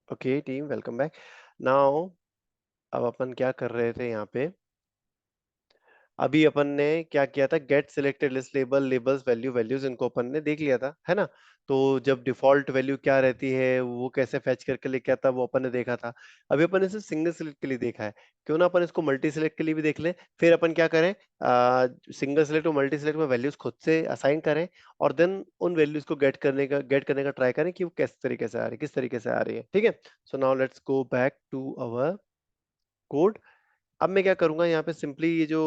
Okay team, welcome back. Now अब अपन क्या कर रहे थे यहाँ पे? अभी अपन ने क्या किया था, get selected list label, labels, value, values, इनको अपन ने देख लिया था, है ना? तो जब डिफॉल्ट वैल्यू क्या रहती है, वो कैसे फैच करके लेके आता, वो अपन ने देखा था। अभी अपन ने सिर्फ सिंगल सिलेक्ट के लिए देखा है। क्यों ना अपन इसको मल्टी सिलेक्ट के लिए भी देख लें। फिर अपन क्या करें, सिंगल सिलेक्ट और मल्टी सिलेक्ट में वैल्यूज खुद से असाइन करें, और देन उन वैल्यूज को गेट करने का ट्राई करें कि वो किस तरीके से आ रही है, किस तरीके से आ रही है। ठीक है। So now let's go back to our code. अब मैं क्या करूंगा, यहाँ पे सिंपली ये जो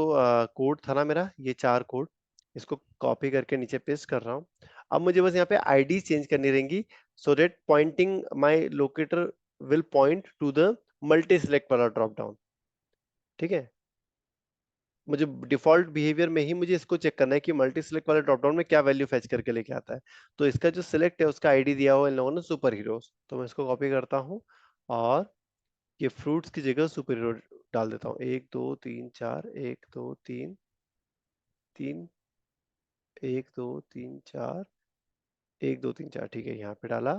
कोड था ना मेरा, ये 4 कोड, इसको कॉपी करके नीचे पेस्ट कर रहा हूँ। अब मुझे बस यहाँ पे आईडी चेंज करनी रहेंगी, so that pointing my locator will point to the multi select वाला ड्रॉप डाउन। ठीक है। मुझे डिफॉल्ट बिहेवियर में ही मुझे इसको चेक करना है कि मल्टी सिलेक्ट वाले ड्रॉप डाउन में क्या वैल्यू फेच करके लेके आता है। तो इसका जो सिलेक्ट है उसका आईडी दिया हुआ इन लोगों ने, सुपर हीरोज। तो मैं इसको कॉपी करता हूँ और ये फ्रूट्स की जगह सुपर हीरो डाल देता हूँ। 1 2 3 4, 1 2 3 3, 1 2 3 4, 1 2 3 4। ठीक है, यहाँ पे डाला,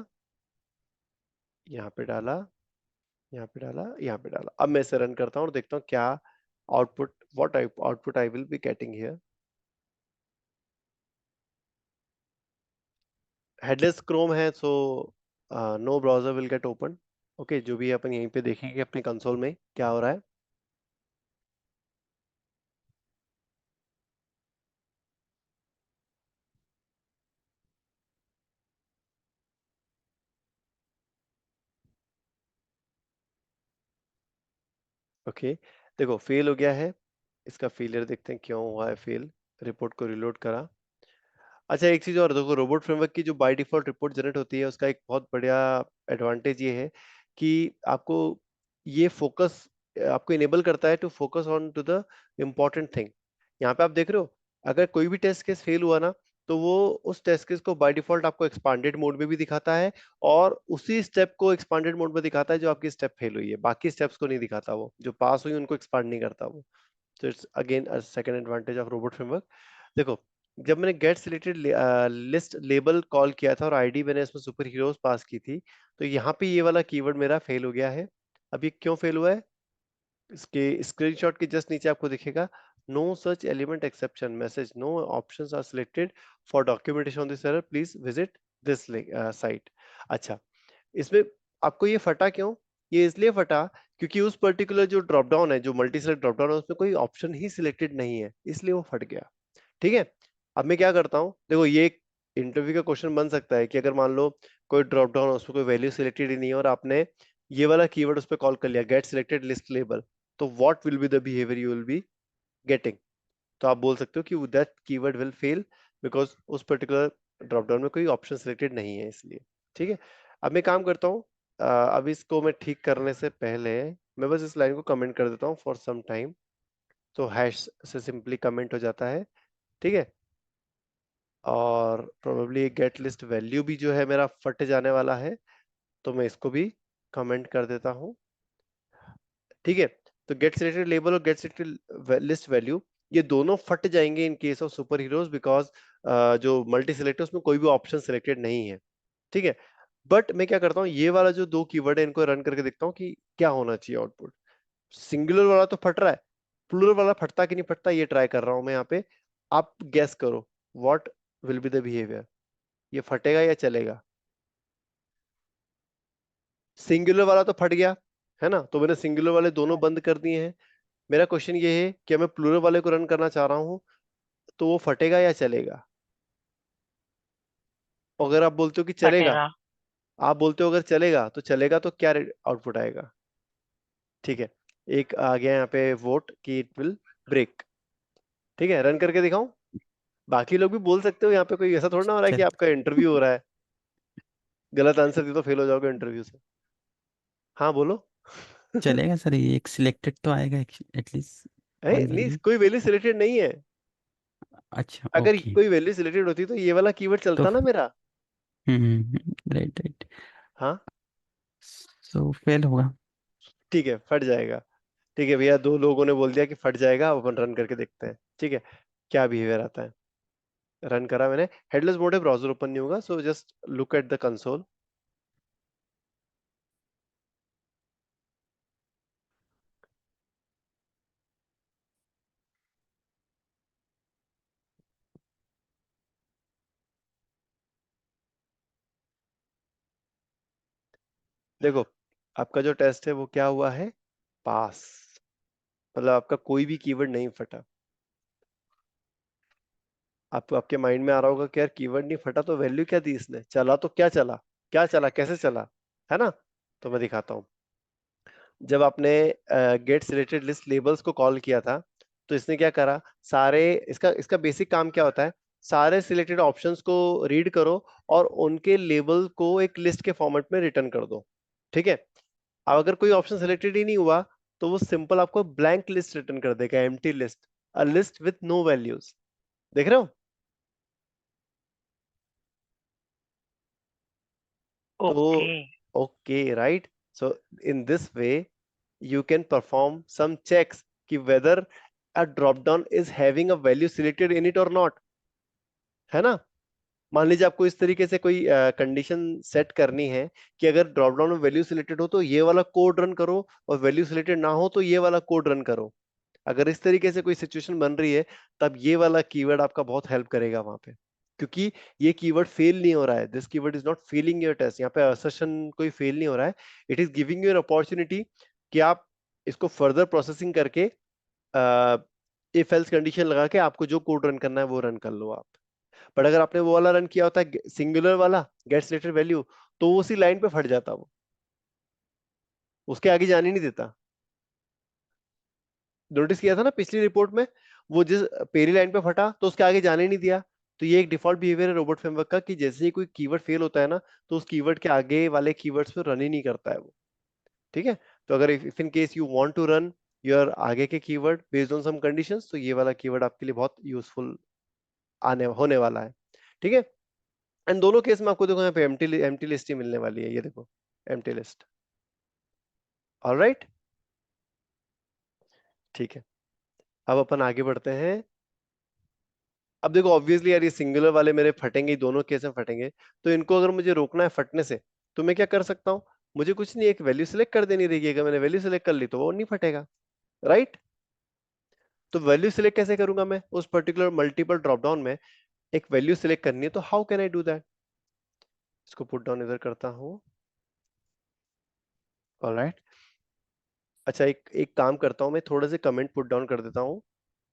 यहाँ पे डाला, यहाँ पे डाला, यहाँ पे डाला। अब मैं इसे रन करता हूँ और देखता हूँ क्या output, what output I will be getting here. Headless Chrome है, so no browser will get open. Okay, जो भी अपन यहीं पे देखेंगे अपने कंसोल में क्या हो रहा है। ओके, देखो फेल हो गया है। इसका फेलियर देखते हैं क्यों हुआ है फेल। रिपोर्ट को रिलोड करा। अच्छा, एक चीज और देखो, रोबोट फ्रेमवर्क की जो बाय डिफॉल्ट रिपोर्ट जनरेट होती है, उसका एक बहुत बढ़िया एडवांटेज ये है कि आपको ये फोकस, आपको इनेबल करता है to focus on to the important thing. यहाँ पे आप देख रहे हो, अगर कोई भी टेस्ट केस फेल हुआ ना, तो वो उस टेस्ट केस को बाय डिफॉल्ट आपको एक्सपांडेड मोड में भी दिखाता है, और उसी स्टेप को एक्सपांडेड मोड में दिखाता है जो आपकी स्टेप फेल हुई है। बाकी स्टेप्स को नहीं दिखाता, वो जो पास हुई उनको एक्सपांड नहीं करता वो। तो it's again a second advantage of robot framework. देखो, जब मैंने get selected list label call किया था और आईडी मैंने इसमें सुपर हीरोज पास की थी, तो यहाँ पे ये वाला कीवर्ड मेरा फेल हो गया है। अब ये क्यों फेल हुआ है, इसके स्क्रीनशॉट के जस्ट नीचे आपको दिखेगा, no such element exception message, no options are selected for documentation on this error, please visit this site. अच्छा, इसमें आपको ये फटा क्यों? ये इसलिए फटा क्योंकि उस पर्टिकुलर जो ड्रॉप डाउन है, जो मल्टी सेलेक्ट ड्रॉप डाउन है, उसमें कोई ऑप्शन ही सिलेक्टेड नहीं है, इसलिए वो फट गया। ठीक है। अब मैं क्या करता हूँ, देखो ये एक इंटरव्यू का क्वेश्चन बन सकता है कि अगर मान लो कोई ड्रॉप डाउन है, उसमें कोई वैल्यू सिलेक्टेड ही नहीं है, और आपने ये वाला कीवर्ड उस पर कॉल कर लिया, गेट सिलेक्टेड लिस्ट लेबल, तो what will be the behaviour you will be getting? तो आप बोल सकते हो कि that keyword will fail because उस पर्टिकुलर ड्रॉप डाउन में कोई ऑप्शन सिलेक्टेड नहीं है, इसलिए। ठीक है। अब मैं काम करता हूँ, अब इसको मैं ठीक करने से पहले मैं बस इस लाइन को कमेंट कर देता हूँ फॉर सम टाइम। तो हैश से सिंपली कमेंट हो जाता है। ठीक है। और प्रोबेबली गेट लिस्ट वैल्यू भी जो है मेरा फट जाने वाला है, तो मैं इसको भी कमेंट कर देता हूँ। ठीक है। तो गेट सिलेक्टेड लेबल और गेट सिलेक्टेड लिस्ट वैल्यू, ये दोनों फट जाएंगे in case of super heroes, because जो मल्टी सिलेक्ट है उसमें कोई भी ऑप्शन सिलेक्टेड नहीं है। ठीक है। बट मैं क्या करता हूँ, ये वाला जो 2 कीवर्ड है, इनको रन करके देखता हूँ कि क्या होना चाहिए आउटपुट। सिंगुलर वाला तो फट रहा है, प्लूरल वाला फटता कि नहीं फटता, ये ट्राई कर रहा हूं मैं यहाँ पे। आप गैस करो, what will be the behaviour, ये फटेगा या चलेगा? सिंगुलर वाला तो फट गया, है ना? तो मैंने सिंगुलर वाले दोनों बंद कर दिए हैं। मेरा क्वेश्चन ये है कि मैं प्लूरल वाले को रन करना चाह रहा हूँ, तो वो फटेगा या चलेगा? अगर आप बोलते हो कि चलेगा, फटेगा। आप बोलते हो अगर चलेगा, तो चलेगा तो क्या आउटपुट आएगा? ठीक है। एक आ गया यहाँ पे वोट कि इट विल ब्रेक। ठीक है, रन करके दिखाऊं? बाकी लोग भी बोल सकते हो, यहाँ पे कोई ऐसा थोड़ा ना हो रहा है कि चल आपका इंटरव्यू हो रहा है। गलत आंसर दिया तो फेल हो जाओगे इंटरव्यू से। हाँ बोलो। चलेगा सर, ये एक सिलेक्टेड तो आएगा एटलीस्ट वन नहीं, वैल्यू। कोई वैल्यू सिलेक्टेड नहीं है। अच्छा अगर ओके। कोई वैल्यू सिलेक्टेड होती तो ये वाला कीवर्ड तो चलता ना मेरा। Right right. हाँ। सो फेल होगा। ठीक है, फट जाएगा। ठीक है भैया, 2 लोगों ने बोल दिया कि फट जाएगा, अब अपन रन करके देखते हैं। ठीक है, क्या बिहेवियर आता है। रन करा मैंने, हेडलेस मोड है, ब्राउजर ओपन नहीं होगा, so just look at the console. देखो आपका जो टेस्ट है वो क्या हुआ है, पास, मतलब आपका कोई भी कीवर्ड नहीं फटा। आपके माइंड में आ रहा होगा कि यार कीवर्ड नहीं फटा तो वैल्यू क्या दी इसने, चला तो क्या चला, क्या चला, कैसे चला, है ना। तो मैं दिखाता हूँ। जब आपने गेट सिलेक्टेड लिस्ट लेबल्स को कॉल किया था, तो इसने क्या करा, सारे, इसका इसका बेसिक काम क्या होता है, सारे सिलेक्टेड ऑप्शंस को रीड करो और उनके लेबल को एक लिस्ट के फॉर्मेट में रिटर्न कर दो। ठीक है। अब अगर कोई ऑप्शन सिलेक्टेड ही नहीं हुआ, तो वो सिंपल आपको ब्लैंक लिस्ट रिटर्न कर देगा, empty list, a list with no values. देख रहे हो। तो okay. Okay right. So in this way you can perform some checks कि whether a drop down is having a value selected in it or not, है ना। मान लीजिए आपको इस तरीके से कोई कंडीशन सेट करनी है कि अगर ड्रॉप डाउन में वैल्यू सिलेक्टेड हो तो ये वाला कोड रन करो, और वैल्यू सिलेक्टेड ना हो तो ये वाला कोड रन करो। अगर इस तरीके से कोई सिचुएशन बन रही है, तब ये वाला कीवर्ड आपका बहुत हेल्प करेगा वहां पे, क्योंकि ये कीवर्ड फेल नहीं हो रहा है, this keyword is not failing your test, यहाँ पे असर्शन कोई फेल नहीं हो रहा है, it is giving you an opportunity कि आप इसको फर्दर प्रोसेसिंग करके इफ एल्स कंडीशन लगा के आपको जो कोड रन करना है वो रन कर लो आप। बट अगर आपने वो वाला रन किया होता है सिंगुलर वाला गेट सिलेक्टेड वैल्यू, तो वो उसी लाइन पे फट जाता, वो उसके आगे जाने नहीं देता। नोटिस किया था ना पिछली रिपोर्ट में, वो जिस पेरी लाइन पे फटा तो उसके आगे जाने नहीं दिया। तो ये एक डिफॉल्ट बिहेवियर है रोबोट फ्रेमवर्क का कि जैसे ही कोई कीवर्ड फेल होता है ना, तो उस कीवर्ड के आगे वाले कीवर्ड्स पे रन ही नहीं करता है वो। ठीक है। तो अगर if in case you want to run your आगे के keyword based on some conditions, तो ये वाला कीवर्ड आपके लिए बहुत यूजफुल आने होने वाला है। ठीक है। एंड दोनों केस में आपको देखो यहाँ पे एम्प्टी लिस्ट ही मिलने वाली है, ये देखो एम्प्टी लिस्ट। ऑलराइट। ठीक है। अब अपन आगे बढ़ते हैं। अब देखो ऑब्वियसली यार ये सिंगुलर वाले मेरे फटेंगे ही, दोनों केस में फटेंगे। तो इनको अगर मुझे रोकना है फटने से, तो मैं क्या कर सकता हूँ, मुझे कुछ नहीं, एक वैल्यू सिलेक्ट कर देनी रहेगी। अगर मैंने वैल्यू सिलेक्ट कर ली तो वो नहीं फटेगा, राइट। तो वैल्यू सिलेक्ट कैसे करूंगा मैं, उस पर्टिकुलर मल्टीपल ड्रॉप डाउन में एक वैल्यू सिलेक्ट करनी है, तो how can I do that. इसको पुट डाउन इधर करता हूँ। ऑलराइट। अच्छा एक एक काम करता हूँ, मैं थोड़े से कमेंट पुट डाउन कर देता हूँ,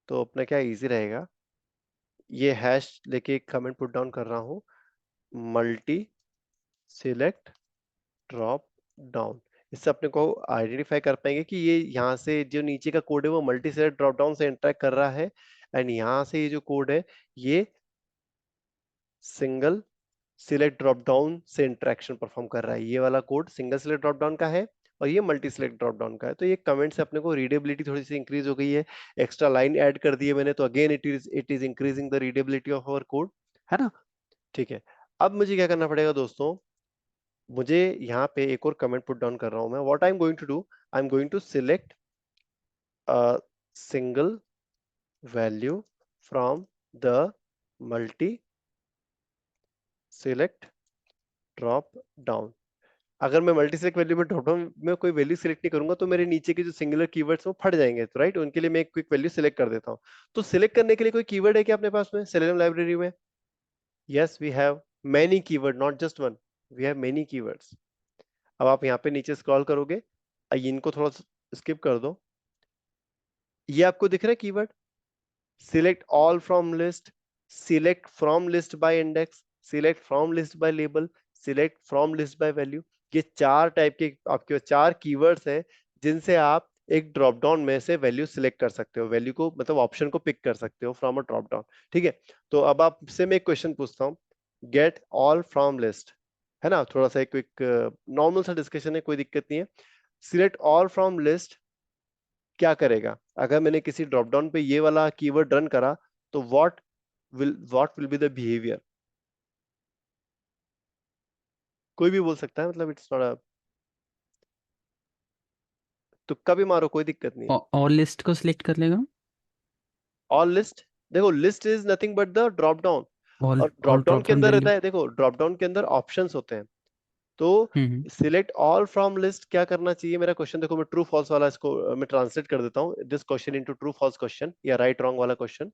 तो अपना क्या इजी रहेगा। ये हैश लेके एक कमेंट पुट डाउन कर रहा हूँ, मल्टी सिलेक्ट ड्रॉप डाउन। इससे अपने को आइडेंटिफाई कर पाएंगे कि ये यहाँ से जो नीचे का कोड है वो मल्टी सेलेक्ट ड्रॉप डाउन से इंटरेक्ट कर रहा है, एंड यहाँ से ये जो कोड है ये सिंगल सिलेक्ट ड्रॉप डाउन से इंटरेक्शन परफॉर्म कर रहा है। ये वाला code single select drop down का है और ये मल्टी सिलेक्ट ड्रॉप डाउन का है। तो ये कमेंट से अपने को रीडेबिलिटी थोड़ी सी इंक्रीज हो गई है, एक्स्ट्रा लाइन ऐड कर दी है मैंने, तो again it is increasing the readability of our code, है ना। ठीक है। अब मुझे क्या करना पड़ेगा दोस्तों, मुझे यहाँ पे एक और कमेंट पुट डाउन कर रहा हूं मैं। What I am going to do, I am going to select a single value from the multi select drop down. अगर मैं मल्टी सिलेक्ट वैल्यू में ड्रॉप डाउन में कोई वैल्यू सिलेक्ट नहीं करूंगा, तो मेरे नीचे के जो सिंगुलर कीवर्ड्स वो फट जाएंगे, तो राइट, उनके लिए मैं एक क्विक वैल्यू सिलेक्ट कर देता हूं। तो सिलेक्ट करने के लिए कोई कीवर्ड है क्या अपने पास में सेलेनियम लाइब्रेरी में। Yes we have many keyword, not just one, we have many keywords. अब आप यहाँ पे नीचे स्क्रॉल करोगे, इनको थोड़ा स्किप कर दो। ये आपको दिख रहा है keyword, select all from list, select from list by index, select from list by label, select from list by value. ये चार टाइप के आपके चार कीवर्ड्स हैं जिनसे आप एक ड्रॉप डाउन में से वैल्यू सिलेक्ट कर सकते हो, वैल्यू को मतलब ऑप्शन को पिक कर सकते हो फ्रॉम अ ड्रॉप डाउन। ठीक है। तो अब आपसे मैं एक क्वेश्चन पूछता हूँ, गेट ऑल फ्रॉम लिस्ट, है ना, थोड़ा सा एक क्विक नॉर्मल सा डिस्कशन है, कोई दिक्कत नहीं है। सिलेक्ट ऑल फ्रॉम लिस्ट क्या करेगा, अगर मैंने किसी ड्रॉप डाउन पे ये वाला कीवर्ड रन करा, तो what will be the behaviour. कोई भी बोल सकता है, मतलब इट्स नॉट अ, तुक्का भी मारो, कोई दिक्कत नहीं है। और लिस्ट को सिलेक्ट कर लेगा। ऑल लिस्ट, देखो list is nothing but the drop down, all और ड्रॉप ऑल डाउन ड्रॉप के डाउन अंदर रहता वैल्यू। है, देखो ड्रॉप डाउन के अंदर ऑप्शंस होते हैं। तो हम्म। सिलेक्ट ऑल फ्रॉम लिस्ट क्या करना चाहिए, मेरा क्वेश्चन देखो, मैं ट्रू फॉल्स वाला इसको मैं ट्रांसलेट कर देता हूँ, this question into true false question या राइट रॉन्ग वाला क्वेश्चन।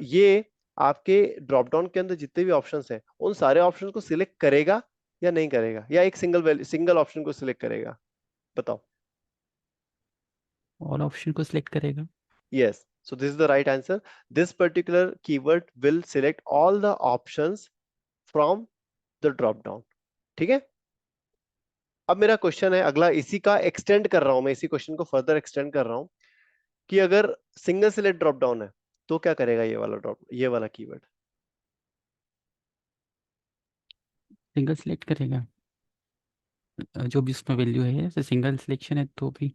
ये आपके ड्रॉप डाउन के अंदर जितने भी ऑप्शंस हैं उन सारे ऑप्शंस को सिलेक्ट करेगा या नहीं करेगा, या एक सिंगल ऑप्शन को सिलेक्ट करेगा? बताओ। ऑल ऑप्शन को सिलेक्ट करेगा। Yes. So this is the right answer. This particular keyword will select all the options from the drop down. ठीक है। अब मेरा क्वेश्चन है अगला, इसी का एक्सटेंड कर रहा हूं मैं, इसी क्वेश्चन को फर्दर एक्सटेंड कर रहा हूं कि अगर सिंगल सिलेक्ट ड्रॉप डाउन है तो क्या करेगा ये वाला कीवर्ड? सिंगल सिलेक्ट करेगा। जो भी उसमें वैल्यू है, जैसे सिंगल सिलेक्शन है तो भी।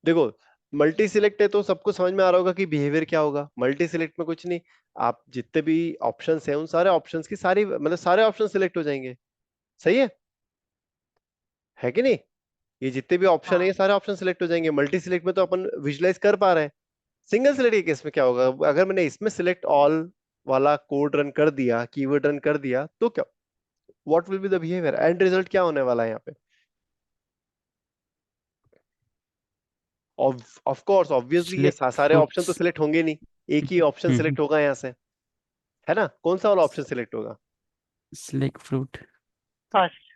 देखो, मल्टी सिलेक्ट है तो सबको समझ में आ रहा होगा कि बिहेवियर क्या होगा। मल्टी सिलेक्ट में कुछ नहीं, आप जितने भी ऑप्शंस हैं उन सारे ऑप्शंस की सारी मतलब सारे ऑप्शन सिलेक्ट हो जाएंगे। सही है कि नहीं? ये जितने भी ऑप्शन है ये हाँ। सारे ऑप्शन सिलेक्ट हो जाएंगे। मल्टी सिलेक्ट में तो अपन विजुलाइज कर पा रहे हैं। सिंगल सिलेक्ट के केस में क्या होगा, अगर मैंने इसमें सिलेक्ट ऑल वाला कोड रन कर दिया, कीवर्ड रन कर दिया, तो क्या, what will be the behaviour, and result क्या होने वाला है यहाँ पे? ऑफ कोर्स ऑब्वियसली ये सिलेक्ट सारे ऑप्शन तो फ्रूट्स। सिलेक्ट होंगे नहीं, एक ही ऑप्शन सिलेक्ट होगा यहाँ से, है ना? कौन सा वाला ऑप्शन सिलेक्ट होगा? Select fruit. First.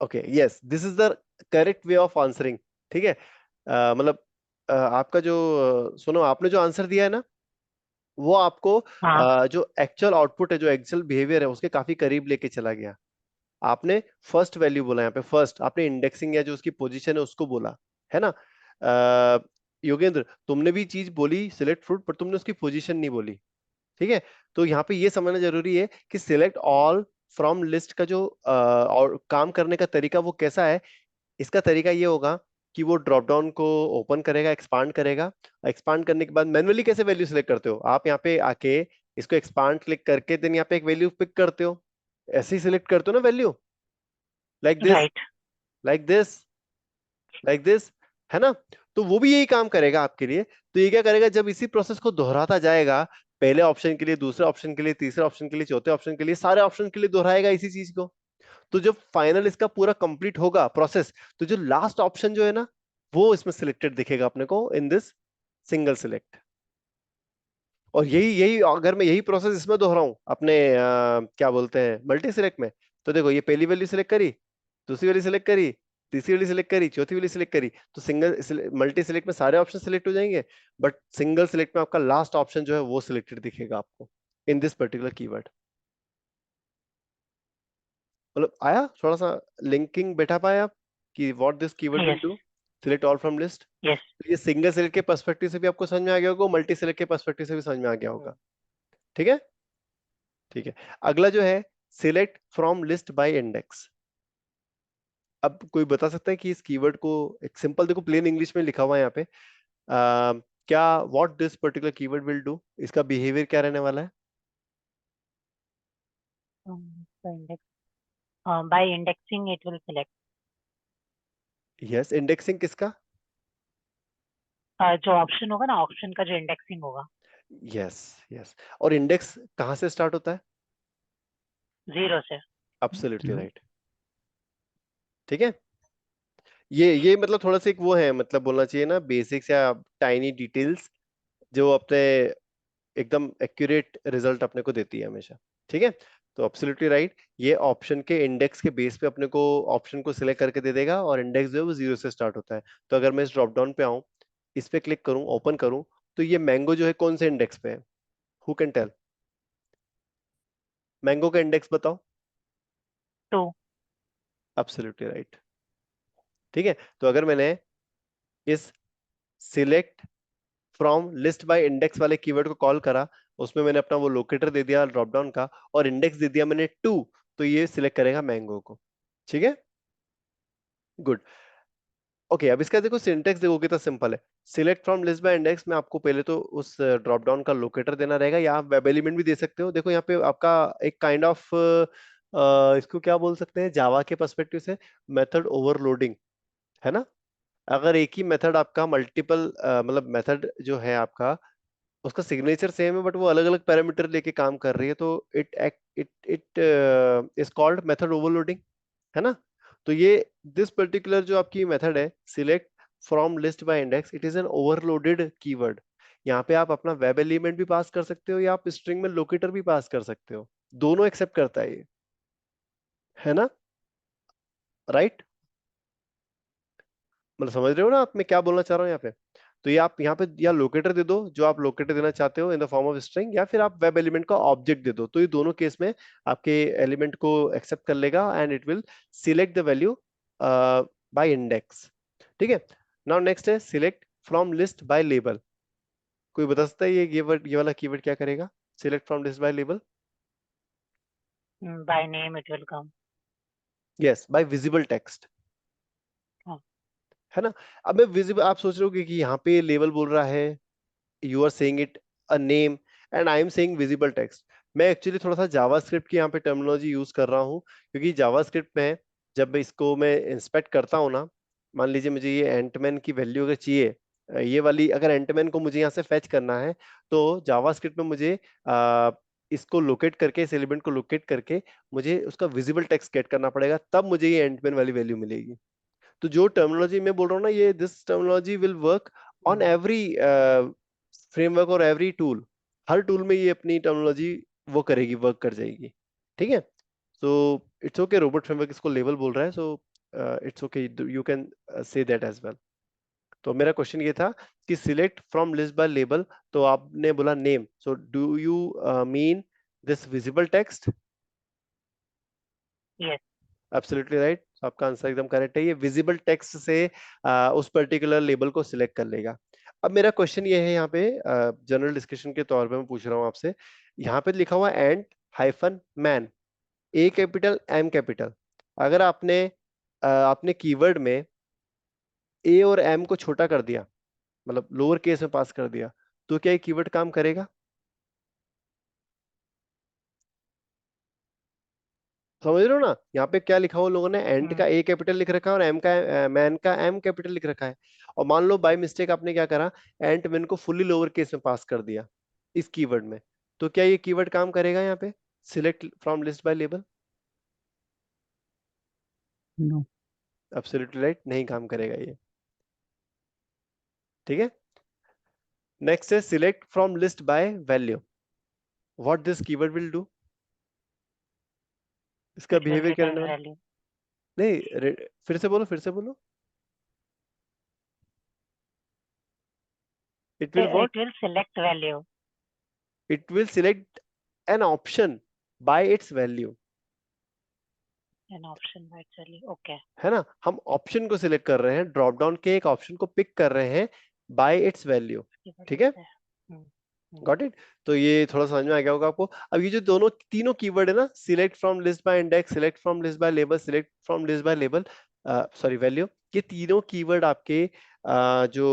Okay, yes, this is the correct way of answering. ठीक है। मतलब आपका जो सुनो, आपने जो आंसर दिया है ना, वो आपको हाँ। जो एक्चुअल आउटपुट है, जो एक्चुअल बिहेवियर है, उसके काफी करीब लेके चला गया। आपने फर्स्ट वैल्यू बोला यहाँ पे, फर्स्ट आपने इंडेक्सिंग या जो उसकी पोजीशन है उसको बोला, है ना? योगेंद्र, तुमने भी चीज बोली सिलेक्ट फ्रूट, पर तुमने उसकी पोजीशन नहीं बोली। ठीक है। तो यहाँ पे ये समझना जरूरी है कि सिलेक्ट ऑल फ्रॉम लिस्ट का जो और काम करने का तरीका वो कैसा है। इसका तरीका ये होगा कि वो ड्रॉप डाउन को ओपन करेगा, एक्सपांड करेगा। एक्सपांड करने के बाद मैन्युअली कैसे वैल्यू सिलेक्ट करते हो आप? यहाँ पे आके इसको एक्सपांड क्लिक करके देन यहाँ पे एक वैल्यू पिक करते हो, ऐसे ही सिलेक्ट करते हो ना value, like this, right. Like this, like this, है ना? तो वो भी यही काम करेगा आपके लिए। तो ये क्या करेगा, जब इसी प्रोसेस को दोहराता जाएगा, पहले ऑप्शन के लिए, दूसरे ऑप्शन के लिए, तीसरे ऑप्शन के लिए, चौथे ऑप्शन के लिए, सारे ऑप्शन के लिए दोहराएगा इसी चीज को। तो जब फाइनल इसका पूरा कंप्लीट होगा प्रोसेस, तो जो लास्ट ऑप्शन जो है ना, वो इसमें सिलेक्टेड दिखेगा अपने को इन दिस सिंगल सिलेक्ट। और यही यही अगर मैं यही प्रोसेस इसमें दोहराऊं अपने क्या बोलते हैं मल्टी सिलेक्ट में, तो देखो ये पहली वैल्यू सिलेक्ट करी, दूसरी वैल्यू सिलेक्ट करी, तीसरी वैल्यू सिलेक्ट करी, चौथी वैल्यू सिलेक्ट करी, तो सिंगल मल्टी सिलेक्ट में सारे ऑप्शन सिलेक्ट हो जाएंगे, बट सिंगल सिलेक्ट में आपका लास्ट ऑप्शन जो है वो सिलेक्टेड दिखेगा आपको इन दिस पर्टिकुलर कीवर्ड। मतलब आया थोड़ा सा लिंकिंग बैठा पाया आप कि what this keyword will yes. Do, select all from list. Yes. तो ये सिंगल सिलेक्ट के पर्सपेक्टिव से भी आपको समझ में आ गया होगा, मल्टी सिलेक्ट के पर्सपेक्टिव से भी समझ में आ गया होगा। ठीक है। ठीक है। अगला जो है select from list by index. अब कोई बता सकता है कि इस कीवर्ड को, एक सिंपल देखो प्लेन इंग्लिश में लिखा हुआ है यहाँ पे, क्या what this particular keyword will do, इसका बिहेवियर क्या रहने वाला है? Index, by indexing it will select. Yes, indexing किसका? जो ऑप्शन होगा ना, ऑप्शन का जो इंडेक्सिंग होगा। यस। यस। और इंडेक्स कहाँ से स्टार्ट होता है? 0 से। Absolutely right. ठीक है। ये मतलब थोड़ा सा एक वो है, मतलब बोलना चाहिए ना बेसिक्स या टाइनी डिटेल्स, जो अपने एकदम एक्यूरेट रिजल्ट अपने को देती है हमेशा। ठीक है। तो एब्सोल्युटली राइट, ये ऑप्शन के इंडेक्स के बेस पे अपने को ऑप्शन को सिलेक्ट करके दे देगा, और इंडेक्स जो है वो 0 से स्टार्ट होता है। तो अगर मैं इस ड्रॉप डाउन पे आऊं, इस पे क्लिक करूं, ओपन करूं, तो ये मैंगो जो है कौन से इंडेक्स पे है? Who can tell? मैंगो का इंडेक्स बताओ। 2। Absolutely right. ठीक है। तो अगर मैंने इस select from list by index वाले कीवर्ड को कॉल करा, उसमें मैंने अपना वो लोकेटर दे दिया ड्रॉप डाउन का, और इंडेक्स दे दिया मैंने 2, तो ये सिलेक्ट करेगा मैंगो को। ठीक है। गुड। ओके, अब इसका देखो सिंटेक्स देखो कितना सिंपल है। Select from list by index में आपको पहले तो उस ड्रॉप डाउन का लोकेटर देना रहेगा, या आप वेब एलिमेंट भी दे सकते हो। देखो यहाँ पे आपका एक काइंड ऑफ इसको क्या बोल सकते हैं जावा के पर्सपेक्टिव से, मेथड ओवरलोडिंग, है ना? अगर एक ही मेथड आपका मल्टीपल मतलब मेथड जो है आपका, उसका सिग्नेचर सेम है बट वो अलग अलग पैरामीटर लेके काम कर रही है, तो it it it is called method overloading, है ना? तो ये दिस पर्टिकुलर जो आपकी मेथड है select from list by index, it is an overloaded keyword. यहाँ पे आप अपना वेब एलिमेंट भी पास कर सकते हो, या आप स्ट्रिंग में लोकेटर भी पास कर सकते हो, दोनों एक्सेप्ट करता है ये। है ना, राइट? मतलब समझ रहे हो ना आप मैं क्या बोलना चाह रहा हूँ यहाँ पे? तो ये आप यहाँ पे या लोकेटर दे दो जो आप लोकेटर देना चाहते हो in the form of string, या फिर आप वेब एलिमेंट का ऑब्जेक्ट दे दो, तो ये दोनों केस में आपके एलिमेंट को एक्सेप्ट कर लेगा and it will select the value by index. ठीक है, नाउ नेक्स्ट है select from list by label. कोई बता सकता है ये वाला कीवर्ड क्या करेगा? Select from list by label. By name it will come. Yes, by visible text, हाँ, है ना। अब मैं विजिबल, आप सोच रहे हो कि यहाँ पे लेबल बोल रहा है, you are saying it a name and I am saying visible text. मैं एक्चुअली थोड़ा सा जावास्क्रिप्ट की यहाँ पे टर्मिनोलॉजी यूज कर रहा हूँ, क्योंकि जावास्क्रिप्ट में जब इसको मैं इंस्पेक्ट करता हूँ ना, मान लीजिए मुझे ये एंटमैन की वैल्यू अगर चाहिए, ये वाली अगर एंटमैन को मुझे यहाँ से फेच करना है, तो जावास्क्रिप्ट में मुझे इसको लोकेट करके, इस एलिमेंट को लोकेट करके मुझे उसका विजिबल टेक्स्ट गेट करना पड़ेगा, तब मुझे ये एंटमैन वाली वैल्यू मिलेगी। तो जो टर्मिनोलॉजी मैं बोल रहा हूँ ना, ये this terminology will work on every framework और एवरी टूल। हर टूल में ये अपनी टर्मिनोलॉजी वो करेगी, वर्क कर जाएगी। ठीक है, so it's okay, robot framework इसको लेबल बोल रहा है, so it's okay, you can say that as well. तो मेरा क्वेश्चन ये था कि select from list by label, तो आपने बोला name, so do you mean this visible text? yes. Absolutely right, आपका आंसर एकदम करेक्ट है। ये विजिबल टेक्स्ट से उस पर्टिकुलर लेबल को सिलेक्ट कर लेगा। अब मेरा क्वेश्चन ये है यहाँ पे, जनरल डिस्कशन के तौर पे मैं पूछ रहा हूँ आपसे, यहाँ पे लिखा हुआ ant hyphen man, A capital M capital. अगर आपने कीवर्ड में ए और एम को छोटा कर दिया, मतलब लोअर केस में पास कर दिया, तो क्या ये कीवर्ड काम करेगा? समझ रहे हो ना, यहाँ पे क्या लिखा हुआ लोगों ने, एंड का ए कैपिटल लिख रखा है और एम का, मैन का एम कैपिटल लिख रखा है। और मान लो बाय मिस्टेक आपने क्या करा, एंड मैन को फुल्ली लोअर केस में पास कर दिया इस कीवर्ड में, तो क्या ये कीवर्ड काम करेगा यहाँ पे, select from list by label? No. Absolutely right, नहीं काम करेगा ये। ठीक है, नेक्स्ट है select from list by value. What this keyword will do? इसका It will बिहेवियर क्या रहने return वाला? value. नहीं, फिर से बोलो, फिर से बोलो। It will It what? will select value. It will select an option buy it's value, An option by its value. Okay. है ना। हम ऑप्शन को सिलेक्ट कर रहे हैं, ड्रॉप डाउन के एक ऑप्शन को पिक कर रहे हैं बाय इट्स वैल्यू। Keyword ठीक is है, there. Hmm. Got it. तो ये थोड़ा समझ में आ गया होगा आपको। अब ये जो दोनों तीनों कीवर्ड है ना, select from list by index, select from list by label, select from list by label, sorry value, ये तीनों कीवर्ड आपके जो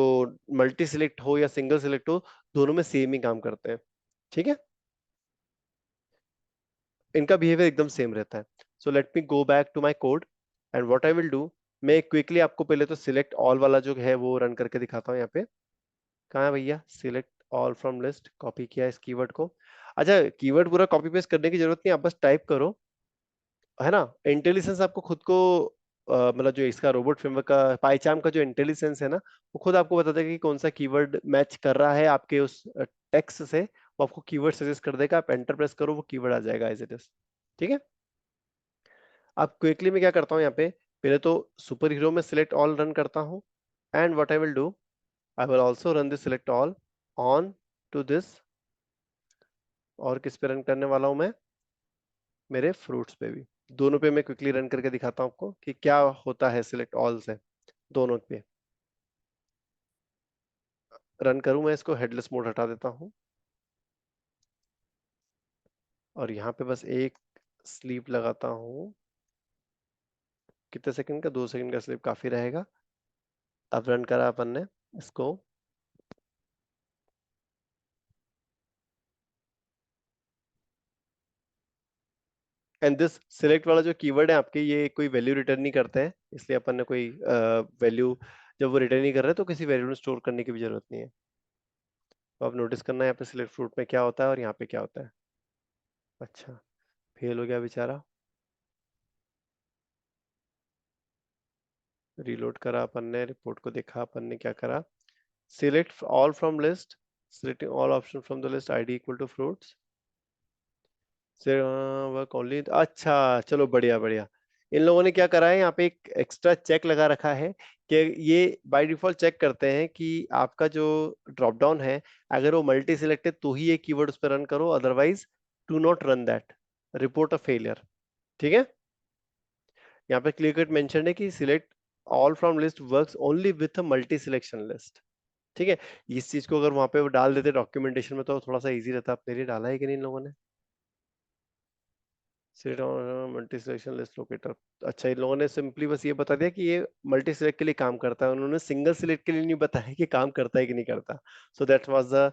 मल्टी सिलेक्ट हो या सिंगल सिलेक्ट हो, दोनों में सेम ही काम करते हैं। ठीक है, इनका बिहेवियर एकदम सेम रहता है। So let me go back to my code and what I will do, मैं क्विकली आपको पहले तो सिलेक्ट ऑल वाला जो है वो रन करके दिखाता हूँ यहाँ पे। कहाँ है भैया, select all from list, copy किया इस कीवर्ड को। अच्छा, कीवर्ड पूरा कॉपी पेस्ट करने की जरूरत नहीं, आप बस टाइप करो, है ना। इंटेलिजेंस आपको खुद को मतलब जो इसका रोबोट फ्रेमवर्क का पाइचार्म का जो इंटेलिजेंस है ना, वो खुद आपको बता देगा कि कौन सा कीवर्ड मैच कर रहा है आपके उस टेक्स्ट से, वो आपको कीवर्ड सजेस्ट कर देगा, आप एंटर प्रेस करो, वो कीवर्ड आ जाएगा एज इट इज। ठीक है, अब क्विकली मैं क्या करता हूँ यहाँ पे, पहले तो सुपर हीरो में सिलेक्ट ऑल रन करता हूँ, and what I will do, I will also run this select all on to this, और किस पे रन करने वाला हूं मैं, मेरे फ्रूट्स पे भी। दोनों पे मैं क्विकली रन करके दिखाता हूं आपको कि क्या होता है सिलेक्ट ऑल से, दोनों पे रन करूं। मैं इसको हेडलेस मोड हटा देता हूं, और यहाँ पे बस एक स्लीप लगाता हूं। कितने सेकंड का, 2 सेकंड का स्लीप काफी रहेगा। अब रन करा अपन ने इसको, एंड दिस सिलेक्ट वाला जो कीवर्ड है आपके, ये कोई वैल्यू रिटर्न नहीं करते हैं, इसलिए अपन ने कोई वैल्यू, जब वो रिटर्न नहीं कर रहे तो किसी वैल्यू में स्टोर करने की भी जरूरत नहीं है। तो आप नोटिस करना है यहाँ पे सिलेक्ट फ्रूट में क्या होता है और यहाँ पे क्या होता है। अच्छा, फेल हो गया बेचारा, रीलोड करा अपन ने, रिपोर्ट को देखा अपन ने क्या करा, select all from list, selecting all option from the list, ID equal to fruits, work only. अच्छा चलो, बढ़िया बढ़िया, इन लोगों ने क्या करा है, यहाँ पे एक एक्स्ट्रा चेक लगा रखा है कि ये बाय डिफॉल्ट चेक करते हैं कि आपका जो ड्रॉप डाउन है, अगर वो मल्टी सिलेक्ट है तो ही ये कीवर्ड उस पर रन करो, otherwise do not run that, report a failure. ठीक है, यहाँ पे क्लियर कट मेंशन है कि select all from list works only with a multi selection list. ठीक है, इस चीज को अगर वहां पे वो डाल देते डॉक्यूमेंटेशन में तो थोड़ा सा इजी रहता। अपने लिए डाला है कि नहीं इन लोगों ने, select multi selection list locator. अच्छा, इन लोगों ने सिंपली बस ये बता दिया कि ये मल्टी सिलेक्ट के लिए काम करता है, उन्होंने सिंगल सिलेक्ट के लिए नहीं बताया कि काम करता है कि नहीं करता। So that was the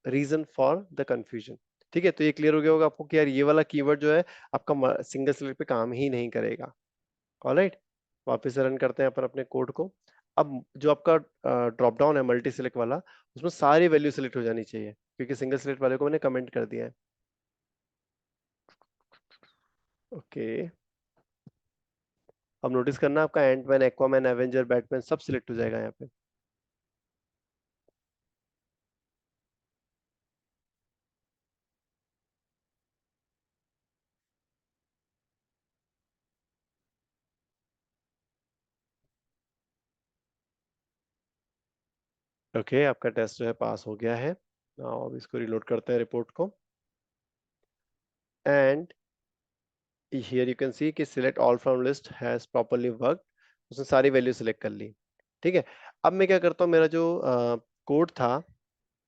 reason for the confusion. ठीक है, तो ये क्लियर हो गया होगा आपको कि यार ये वाला कीवर्ड जो है आपका सिंगल सिलेक्ट पे काम ही नहीं करेगा। ऑलराइट, वापस से रन करते हैं अपन अपने कोड को। अब जो आपका ड्रॉप डाउन है मल्टी सिलेक्ट वाला, उसमें सारी वैल्यू सिलेक्ट हो जानी चाहिए, क्योंकि सिंगल सिलेक्ट वाले को मैंने कमेंट कर दिया है। ओके, अब नोटिस करना आपका एंटमैन, एक्वामैन, एवेंजर, बैटमैन सब सिलेक्ट हो जाएगा यहाँ पे। ओके, आपका टेस्ट जो है पास हो गया है। नाउ अब इसको रिलोड करते हैं रिपोर्ट को, and here you can see कि select all from list has properly worked, उसने सारी वैल्यू सिलेक्ट कर ली। ठीक है, अब मैं क्या करता हूँ, मेरा जो कोड था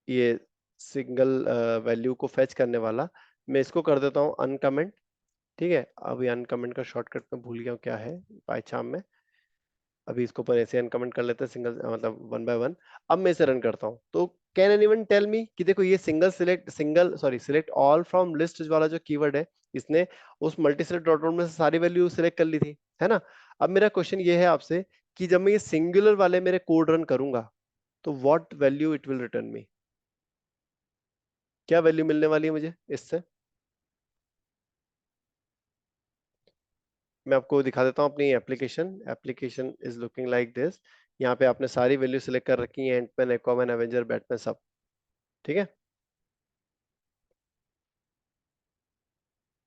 ये सिंगल वैल्यू को फेच करने वाला, मैं इसको कर देता हूँ अनकमेंट। ठीक है, अभी अनकमेंट का शॉर्टकट में भूल गया हूँ क्या है बाय चाम में। अभी इसको पर ऐसे अनकमेंट कर लेते हैं, सिंगल मतलब वन बाय वन। अब मैं इसे रन करता हूँ तो कैन एनीवन टेल मी कि देखो ये सिलेक्ट ऑल फ्रॉम लिस्ट वाला जो कीवर्ड है, इसने उस मल्टी सेलेक्ट ड्रॉप डाउन में से सारी वैल्यू सिलेक्ट कर ली थी, है ना। अब मेरा क्वेश्चन ये है आपसे कि जब मैं ये सिंगुलर वाले मेरे कोड रन करूंगा तो what value it will return me, क्या वैल्यू मिलने वाली है मुझे इससे। मैं आपको दिखा देता हूँ अपनी application. Application is looking like this. यहाँ पे आपने सारी वैल्यू सिलेक्ट कर रखी है, एंटमैन, एक्वामैन, एवेंजर, बैटमैन सब। ठीक है,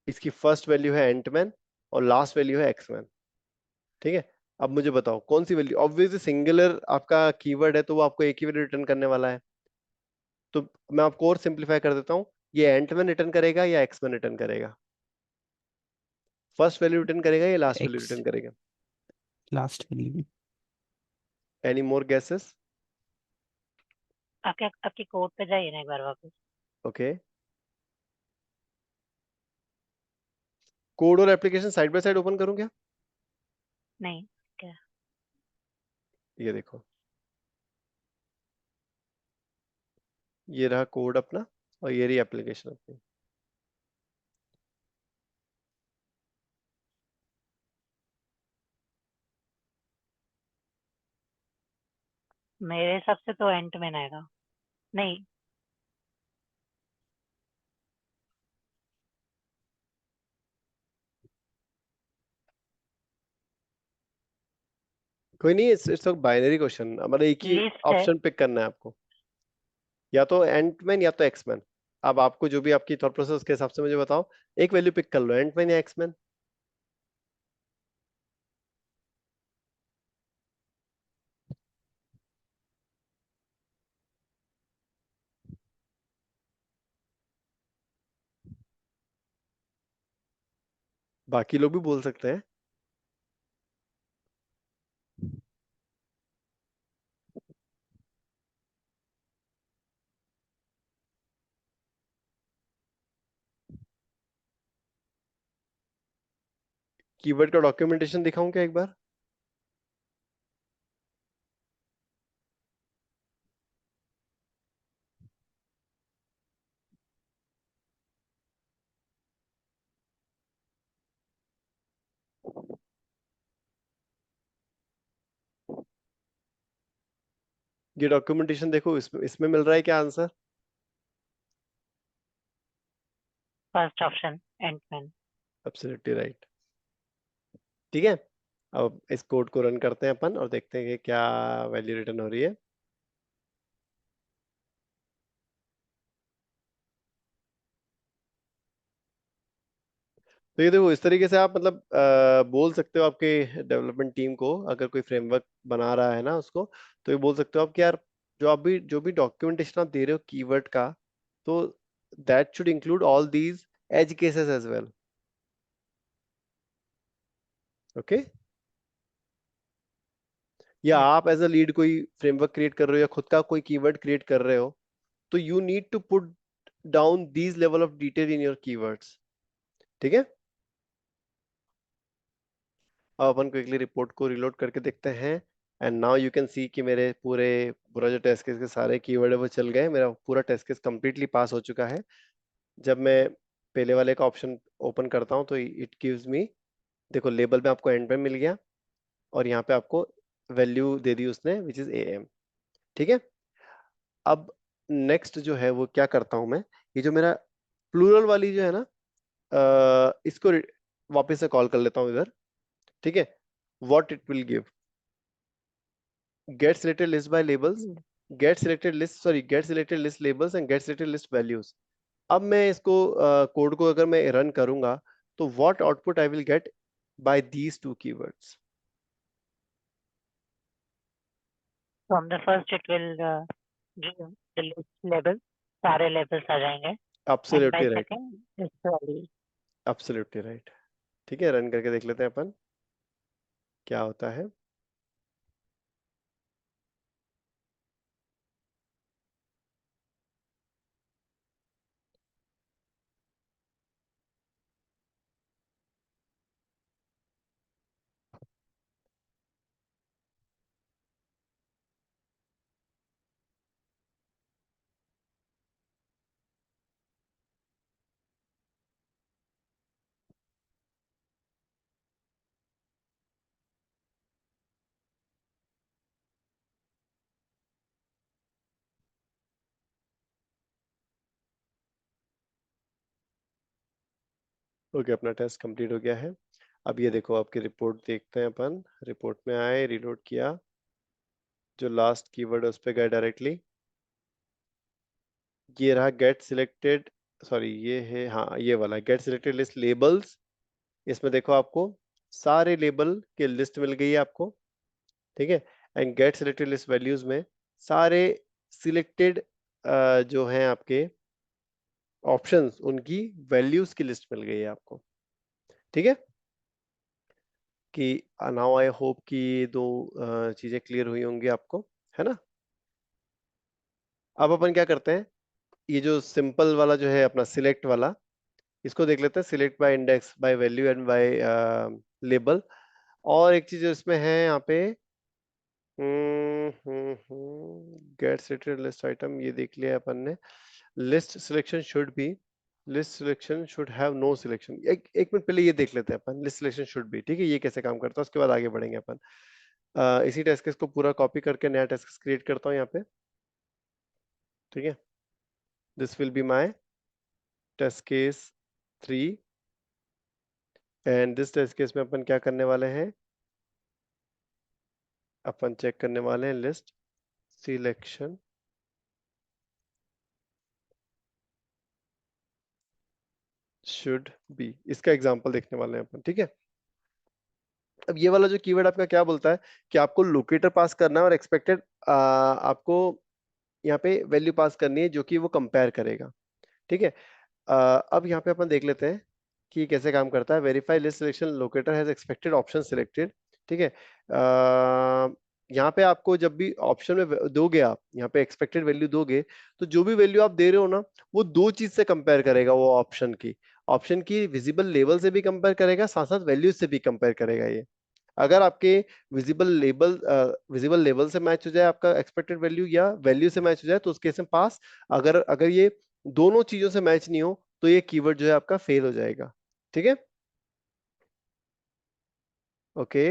इसकी फर्स्ट वैल्यू है एंटमैन और लास्ट वैल्यू है एक्समैन। ठीक है, अब मुझे बताओ कौन सी वैल्यू, ऑब्वियसली सिंगुलर आपका कीवर्ड है तो वो आपको एक ही वैल्यू रिटर्न करने वाला है। तो मैं आपको और सिंप्लीफाई कर देता हूँ, ये एंटमैन रिटर्न करेगा या एक्समैन रिटर्न करेगा, फर्स्ट वैल्यू रिटर्न करेगा या लास्ट वैल्यू एक्स रिटर्न करेगा। Last value. Any more guesses. आपके कोड पे जाइए ना एक बार वापस। ओके, कोड और application side by side open करूं क्या। नहीं, क्या? ये देखो, ये रहा कोड अपना और ये रही एप्लीकेशन अपनी। मेरे हिसाब से तो एंड में आएगा। नहीं, कोई नहीं, इट्स अ बाइनरी क्वेश्चन, मतलब एक ही लिस्ट है। ऑप्शन पिक करना है आपको, या तो एंटमैन या तो एक्समैन। अब आपको जो भी आपकी थॉट प्रोसेस के हिसाब से मुझे बताओ, एक वैल्यू पिक कर लो, एंटमैन या एक्समैन। बाकी लोग भी बोल सकते हैं। कीवर्ड का डॉक्यूमेंटेशन दिखाऊं क्या एक बार। ये डॉक्यूमेंटेशन देखो, इसमें इसमें मिल रहा है क्या answer. First option and. Absolutely right. ठीक है, अब इस कोड को रन करते हैं अपन और देखते हैं कि क्या वैल्यू रिटर्न हो रही है। तो ये देखो, इस तरीके से आप मतलब बोल सकते हो आपके डेवलपमेंट टीम को, अगर कोई फ्रेमवर्क बना रहा है ना उसको, तो ये बोल सकते हो आप कि यार जो भी डॉक्यूमेंटेशन आप दे रहे हो कीवर्ड का, तो that should include all these edge cases as well. Okay, या Yes. आप एज अ लीड कोई फ्रेमवर्क क्रिएट कर रहे हो या खुद का कोई कीवर्ड क्रिएट कर रहे हो, तो you need to put down these level of detail in your keywords. ठीक है, अब अपन क्विकली रिपोर्ट को रिलोड करके देखते हैं। And now you can see कि मेरे पूरा जो टेस्ट केस के सारे कीवर्ड है वो चल गए, मेरा पूरा टेस्ट केस कंप्लीटली पास हो चुका है। जब मैं पहले वाले का ऑप्शन ओपन करता हूं तो इट गिव्स मी, देखो लेबल में आपको एंड में मिल गया, और यहाँ पे आपको वैल्यू दे दी उसने विच इज AM। ठीक है, अब नेक्स्ट जो है वो क्या करता हूं मैं, ये जो मेरा प्लूरल वाली जो है ना, इसको वापस से कॉल कर लेता हूं इधर। ठीक है, what it will give, get selected list by labels, get selected list, sorry, get selected list labels and get selected list values। अब मैं इसको कोड को अगर मैं रन करूंगा, तो what output I will get by these two keywords। From the first it will give the list label, सारे labels आ जाएंगे, and by Absolutely right, second list value। absolutely right। ठीक है, रन करके देख लेते हैं अपन क्या होता है। ओके, अपना टेस्ट कंप्लीट हो गया है। अब ये देखो आपकी रिपोर्ट देखते हैं अपन। रिपोर्ट में आए, रिलोड किया, जो लास्ट कीवर्ड है उस पे गए डायरेक्टली। ये रहा गेट सिलेक्टेड, सॉरी ये है, हाँ ये वाला गेट सिलेक्टेड लिस्ट लेबल्स। इसमें देखो आपको सारे लेबल के लिस्ट मिल गई है आपको। ठीक है, and get selected list values में सारे सिलेक्टेड जो हैं आपके ऑप्शंस, उनकी वैल्यूज की लिस्ट मिल गई है आपको। ठीक है, कि नाउ आई होप कि ये दो चीजें क्लियर हुई होंगी आपको, है ना। अब अपन क्या करते हैं, ये जो सिंपल वाला जो है अपना सिलेक्ट वाला, इसको देख लेते हैं। Select by index, by value and by label. और एक चीज इसमें है यहाँ पे, गेट सेटेड लिस्ट आइटम, ये देख लिया अपन ने। List selection should be, list selection should have no selection. एक मिनट पहले ये देख लेते हैं अपन, लिस्ट सिलेक्शन शुड बी। ठीक है, ये कैसे काम करता है उसके बाद आगे बढ़ेंगे अपन। इसी टेस्ट केस को पूरा कॉपी करके नया टेस्ट केस क्रिएट करता हूँ यहाँ पे। ठीक है, this will be my test case 3, and this test case में अपन क्या करने वाले हैं, अपन चेक करने वाले हैं लिस्ट सिलेक्शन शुड बी, इसका एग्जांपल देखने वाले हैं अपन। ठीक है, अब ये वाला जो कीवर्ड आपका क्या बोलता है कि आपको लोकेटर पास करना है और एक्सपेक्टेड आपको यहाँ पे वैल्यू पास करनी है जो कि वो कंपेयर करेगा। ठीक है, अब यहाँ पे अपन देख लेते हैं कि कैसे काम करता है। Verify list selection locator has expected option selected. ठीक है, यहाँ पे आपको जब भी ऑप्शन में दोगे, आप यहाँ पे एक्सपेक्टेड वैल्यू दोगे, तो जो भी वैल्यू आप दे रहे हो ना, वो दो चीज से कंपेयर करेगा। वो ऑप्शन की विजिबल लेवल से भी कंपेयर करेगा, साथ साथ वैल्यूज से भी कंपेयर करेगा। ये अगर आपके विजिबल लेवल से मैच हो जाए आपका एक्सपेक्टेड वैल्यू, या वैल्यू से मैच हो जाए, तो उस केस में पास। अगर अगर ये दोनों चीजों से मैच नहीं हो, तो ये कीवर्ड जो है आपका फेल हो जाएगा। ठीक है, ओके।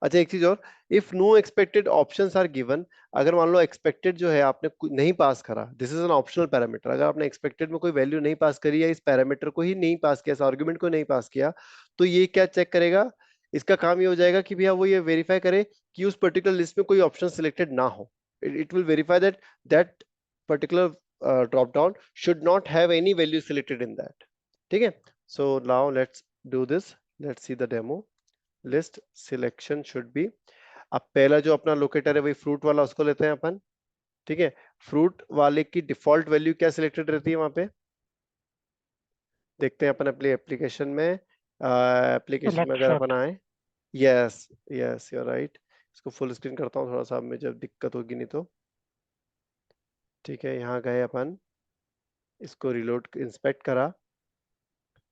अच्छा, एक चीज और, if no expected options are given, अगर मान लो एक्सपेक्टेड जो है आपने नहीं पास करा, this is an optional parameter, अगर आपने एक्सपेक्टेड में कोई वैल्यू नहीं पास करी या इस पैरामीटर को ही नहीं पास किया, इस आर्गुमेंट को नहीं पास किया, तो ये क्या चेक करेगा, इसका काम ये हो जाएगा कि भैया वो ये वेरीफाई करे कि उस पर्टिकुलर लिस्ट में कोई ऑप्शन सिलेक्टेड ना हो। It will verify that that particular drop down should not have any value selected in that. ठीक है, so now let's do this, let's see the demo. List selection should B, अब पहला जो अपना locator है वही फ्रूट वाला, उसको लेते हैं अपन। ठीक है, फ्रूट वाले की डिफॉल्ट वैल्यू क्या सिलेक्टेड रहती है वहां पे, देखते हैं अपन अपनी एप्लीकेशन में। एप्लीकेशन में Select अगर अपन fruit. आए, yes yes you are right, इसको फुल स्क्रीन करता हूँ थोड़ा सा, में जब दिक्कत होगी नहीं तो। ठीक है, यहाँ गए अपन, इसको रिलोड इंस्पेक्ट करा,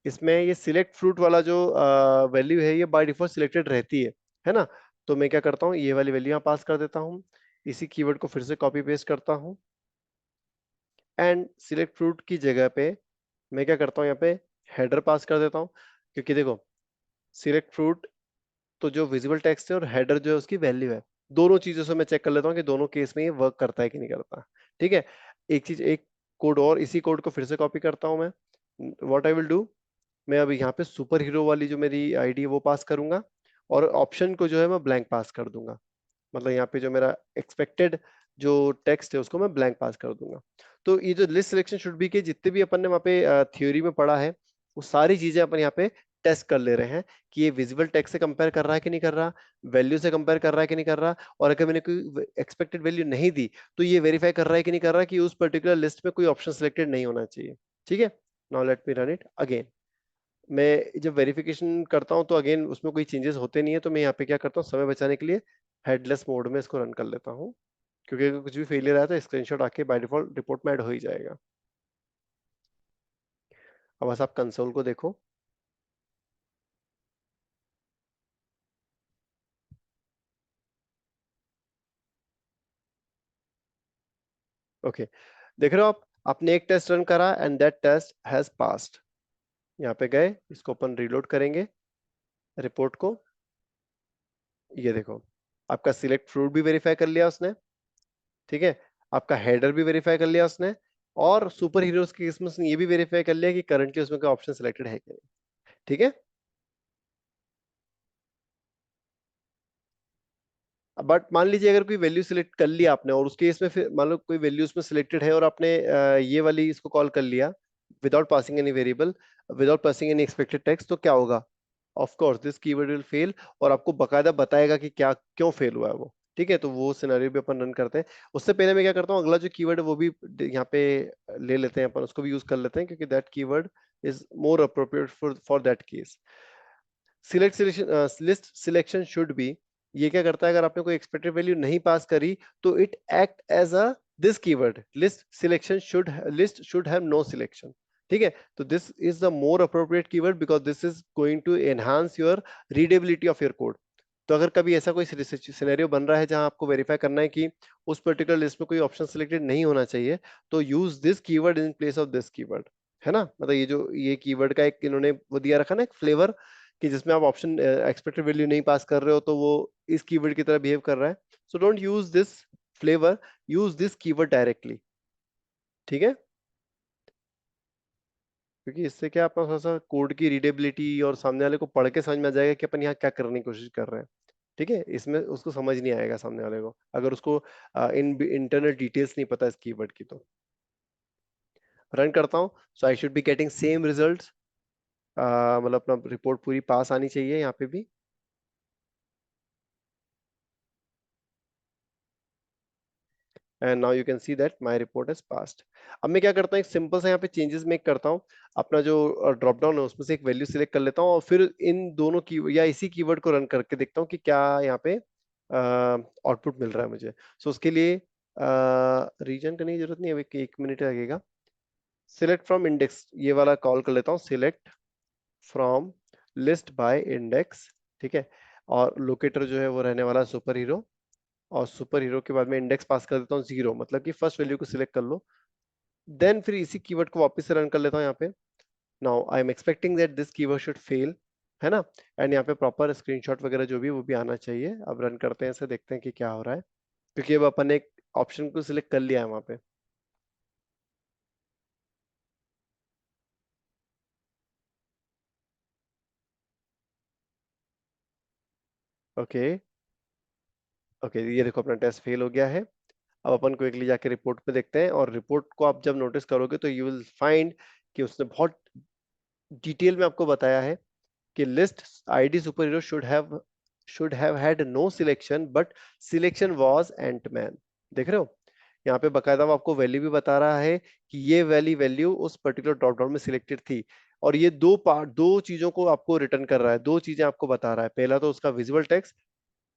इसमें ये सिलेक्ट फ्रूट वाला जो वैल्यू है ये बाय डिफॉल्ट सिलेक्टेड रहती है ना। तो मैं क्या करता हूँ, ये वाली वैल्यू यहाँ पास कर देता हूँ, इसी कीवर्ड को फिर से कॉपी पेस्ट करता हूँ, एंड सिलेक्ट फ्रूट की जगह पे मैं क्या करता हूँ, यहाँ पे हेडर पास कर देता हूँ, क्योंकि देखो सिलेक्ट फ्रूट तो जो विजिबल टेक्स्ट है और हेडर जो है उसकी वैल्यू है, दोनों चीजों से मैं चेक कर लेता हूँ कि दोनों केस में ये वर्क करता है कि नहीं करता। ठीक है, एक चीज, एक कोड और, इसी कोड को फिर से कॉपी करता हूँ मैं। व्हाट आई विल डू, मैं अभी यहाँ पे सुपर हीरो वाली जो मेरी आईडी है वो पास करूंगा, और ऑप्शन को जो है मैं ब्लैंक पास कर दूंगा, मतलब यहाँ पे जो मेरा एक्सपेक्टेड जो टेक्स्ट है उसको मैं ब्लैंक पास कर दूंगा। तो ये जो लिस्ट सिलेक्शन शुड बी के जितने भी अपन ने वहाँ पे थ्योरी में पढ़ा है, वो सारी चीजें अपन यहाँ पे टेस्ट कर ले रहे हैं कि ये विजिबल टेक्स्ट से कंपेयर कर रहा है कि नहीं कर रहा, वैल्यू से कंपेयर कर रहा है कि नहीं कर रहा, और अगर मैंने कोई एक्सपेक्टेड वैल्यू नहीं दी तो ये वेरीफाई कर रहा है कि नहीं कर रहा कि उस पर्टिकुलर लिस्ट में कोई ऑप्शन सिलेक्टेड नहीं होना चाहिए। ठीक है, now let me run it again. मैं जब वेरिफिकेशन करता हूं तो अगेन उसमें कोई चेंजेस होते नहीं है, तो मैं यहाँ पे क्या करता हूँ, समय बचाने के लिए हेडलेस मोड में इसको रन कर लेता हूँ, क्योंकि अगर कुछ भी फेलियर आया तो स्क्रीनशॉट आके बाय डिफॉल्ट रिपोर्ट में ऐड हो ही जाएगा। अब बस आप कंसोल को देखो, ओके, देख रहे हो आप, आपने एक टेस्ट रन करा and that test has passed. यहाँ पे गए, इसको अपन रीलोड करेंगे रिपोर्ट को, ये देखो आपका सिलेक्ट फ्रूट भी वेरीफाई कर लिया उसने। ठीक है, आपका हेडर भी वेरीफाई कर लिया उसने, और सुपर हीरोज के केस में उसने ये भी वेरीफाई कर लिया कि करंटली उसमें कोई ऑप्शन सिलेक्टेड है कि नहीं। ठीक है, बट मान लीजिए अगर कोई वैल्यू सिलेक्ट कर लिया आपने और उसके केस में फिर मान लो कोई वैल्यू उसमें सिलेक्टेड है और आपने ये वाली इसको कॉल कर लिया without passing any variable, without passing any expected text, तो क्या होगा, of course this keyword will fail, और आपको बकायदा बताएगा कि क्या क्यों फेल हुआ है वो। ठीक है, तो वो सिनेरियो भी अपन रन करते हैं। उससे पहले मैं क्या करता हूँ, अगला जो कीवर्ड है वो भी यहाँ पे ले लेते हैं अपन, उसको भी यूज कर लेते हैं, क्योंकि that keyword is more appropriate for that case. Select selection list selection should B, ये क्या करता है, अगर आपने कोई एक्सपेक्टेड वैल्यू नहीं पास करी तो it act as a this keyword, list selection should, list should have no selection. ठीक है, तो this is the more appropriate keyword because this is going to enhance your readability of your code. तो अगर कभी ऐसा कोई scenario बन रहा है जहां आपको वेरीफाई करना है कि उस पर्टिकुलर लिस्ट में कोई ऑप्शन सिलेक्टेड नहीं होना चाहिए, तो use this keyword in place of this keyword, है ना। मतलब ये जो ये कीवर्ड का एक इन्होंने वो दिया रखा ना एक फ्लेवर, कि जिसमें आप ऑप्शन एक्सपेक्टेड वैल्यू नहीं पास कर रहे हो तो वो इस कीवर्ड की तरह बिहेव कर रहा है। So don't use this flavour, use this keyword directly. ठीक है, क्योंकि इससे क्या अपना थोड़ा सा कोड की रीडेबिलिटी और सामने वाले को पढ़ के समझ में आ जाएगा कि अपन यहाँ क्या करने की कोशिश कर रहे हैं। ठीक है, इसमें उसको समझ नहीं आएगा सामने वाले को अगर उसको इन इंटरनल डिटेल्स नहीं पता इस कीवर्ड की। तो रन करता हूँ, so I should be getting same results, मतलब अपना रिपोर्ट पूरी पास आनी चाहिए यहाँ पे भी। And now you can see that my report is passed. अब मैं क्या करता हूँ, एक सिंपल सा यहाँ पे चेंजेस मेक करता हूँ, अपना जो ड्रॉप डाउन है उसमें से एक वैल्यू सिलेक्ट कर लेता हूँ और फिर इन दोनों की या इसी कीवर्ड को रन करके देखता हूँ कि क्या यहाँ पे आउटपुट मिल रहा है मुझे। सो उसके लिए रीजन करने की जरूरत नहीं है, अभी एक मिनट लगेगा। सिलेक्ट फ्रॉम इंडेक्स ये वाला कॉल कर लेता हूँ, select from list by index. ठीक है, और लोकेटर जो है वो रहने वाला सुपर हीरो, और सुपर हीरो के बाद में इंडेक्स पास कर देता हूँ 0, मतलब कि फर्स्ट वैल्यू को सिलेक्ट कर लो। देन फिर इसी कीवर्ड को वापस से रन कर लेता हूँ यहाँ पे। Now I am expecting that this keyword should fail, है ना, एंड यहाँ पे प्रॉपर स्क्रीनशॉट वगैरह जो भी वो भी आना चाहिए। अब रन करते हैं इसे, देखते हैं कि क्या हो रहा है, क्योंकि अब अपन ने एक ऑप्शन को सिलेक्ट कर लिया है वहां पे। ओके ओके, ये देखो अपना टेस्ट फेल हो गया है। अब अपन क्विकली जाके रिपोर्ट पे देखते हैं, और रिपोर्ट को आप जब नोटिस करोगे तो यू विल फाइंड कि उसने बहुत डिटेल में आपको बताया है कि list ID super hero should have had no selection but selection was Ant Man. देख रहे हो, यहाँ पे बकायदा वो आपको वैल्यू भी बता रहा है कि ये वैल्यू उस पर्टिकुलर ड्रॉप डाउन में सिलेक्टेड थी, और ये दो चीजों को आपको रिटर्न कर रहा है, दो चीजें आपको बता रहा है। पहला तो उसका visual text,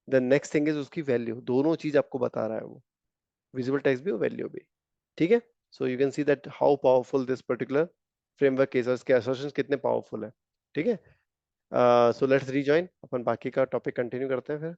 the next thing is उसकी वैल्यू, दोनों चीज आपको बता रहा है वो, विजुअल टेक्स्ट भी और वैल्यू भी। ठीक है, so you can see that how powerful this particular framework is, इसके असर्शंस कितने पावरफुल है। ठीक है, सो लेट्स रीजॉइन, अपन बाकी का टॉपिक कंटिन्यू करते हैं फिर।